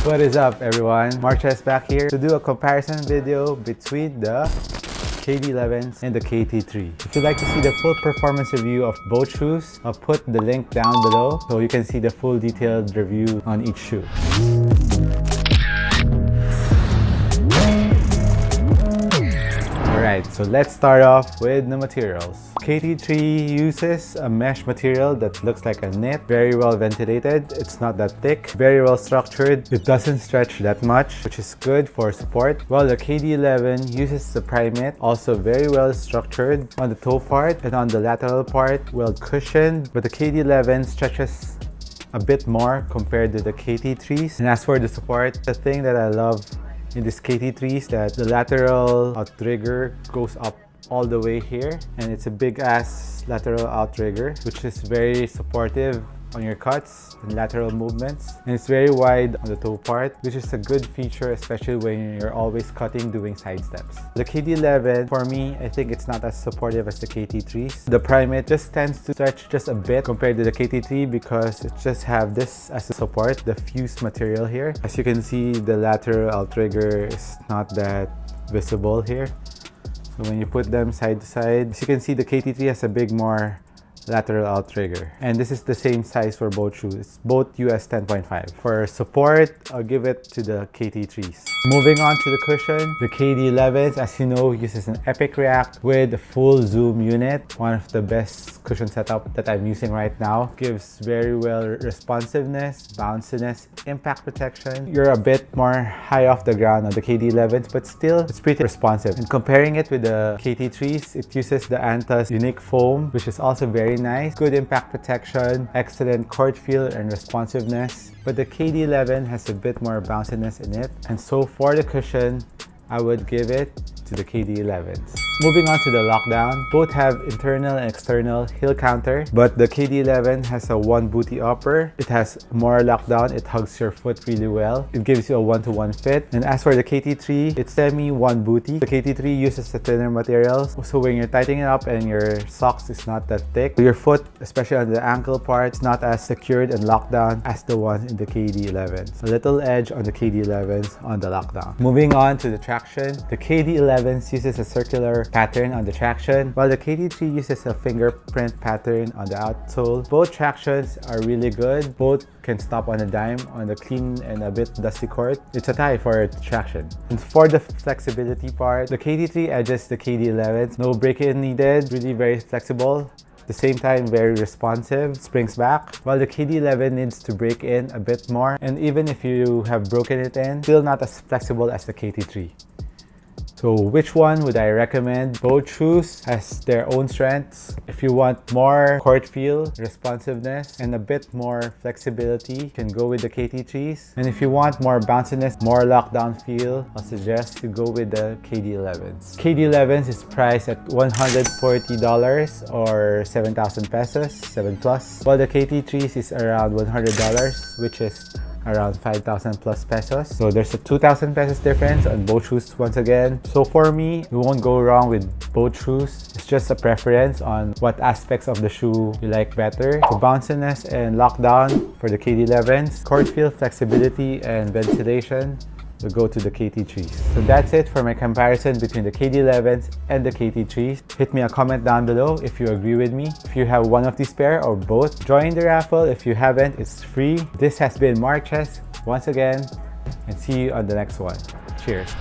What is up everyone? Marches back here to do a comparison video between the KD11s and the KT3. If you'd like to see the full performance review of both shoes, I'll put the link down below so you can see the full detailed review on each shoe. Alright, so let's start off with the materials. KT3 uses a mesh material that looks like a knit, very well ventilated, it's not that thick, very well structured, it doesn't stretch that much, which is good for support, while the KD11 uses the Primate, also very well structured on the toe part and on the lateral part, well cushioned, but the KD11 stretches a bit more compared to the KT3s. And as for the support, the thing that I love in this KT3 is that the lateral outrigger goes up all the way here, and it's a big ass lateral outrigger which is very supportive on your cuts and lateral movements, and it's very wide on the toe part, which is a good feature especially when you're always cutting doing side steps. The KD11, for me, I think it's not as supportive as the KT3s. The Primate just tends to stretch just a bit compared to the KT3 because it just have this as a support, the fused material here. As you can see, the lateral outrigger is not that visible here. So when you put them side to side, as you can see, the KT3 has a big more lateral outrigger, and this is the same size for both shoes. It's both US 10.5. For support, I'll give it to the KT3s. Moving on to the cushion, the KD11s, as you know, uses an Epic React with a full zoom unit, one of the best cushion setup that I'm using right now. Gives very well responsiveness, bounciness, impact protection. You're a bit more high off the ground on the KD11s, but still it's pretty responsive. And comparing it with the KT3s, it uses the Anta's unique foam, which is also very nice. Good impact protection, excellent court feel and responsiveness, but the KD11 has a bit more bounciness in it. And so for the cushion, I would give it to the KD11s. Moving on to the lockdown, both have internal and external heel counter, but the KD11 has a one booty upper. It has more lockdown, it hugs your foot really well. It gives you a one-to-one fit. And as for the KT3, it's semi one booty. The KT3 uses a thinner material, so when you're tightening it up and your socks is not that thick, your foot, especially on the ankle part, is not as secured and locked down as the one in the KD11s. A little edge on the KD11s on the lockdown. Moving on to the traction, the KD11s uses a circular pattern on the traction, while the KT3 uses a fingerprint pattern on the outsole. Both tractions are really good. Both can stop on a dime on the clean and a bit dusty court. It's a tie for traction. And for the flexibility part, the KT3 edges the KD11s. No break-in needed, really very flexible. At the same time, very responsive, springs back, while the KD11 needs to break in a bit more, and even if you have broken it in, still not as flexible as the KT3. So which one would I recommend? Both shoes has their own strengths. If you want more court feel, responsiveness, and a bit more flexibility, you can go with the KT3s. And if you want more bounciness, more lockdown feel, I'll suggest you go with the KD11s. KD11s is priced at $140 or 7,000 pesos, 7 plus, while the KT3s is around $100, which is around 5,000 plus pesos. So there's a 2,000 pesos difference on both shoes once again. So for me, you won't go wrong with both shoes. It's just a preference on what aspects of the shoe you like better. So bounciness and lockdown for the KD11s, court feel, flexibility, and ventilation will go to the KT3s. So that's it for my comparison between the KD11s and the KT3s. Hit me a comment down below if you agree with me. If you have one of these pair or both, join the raffle. If you haven't, it's free. This has been Marches once again, and see you on the next one. Cheers.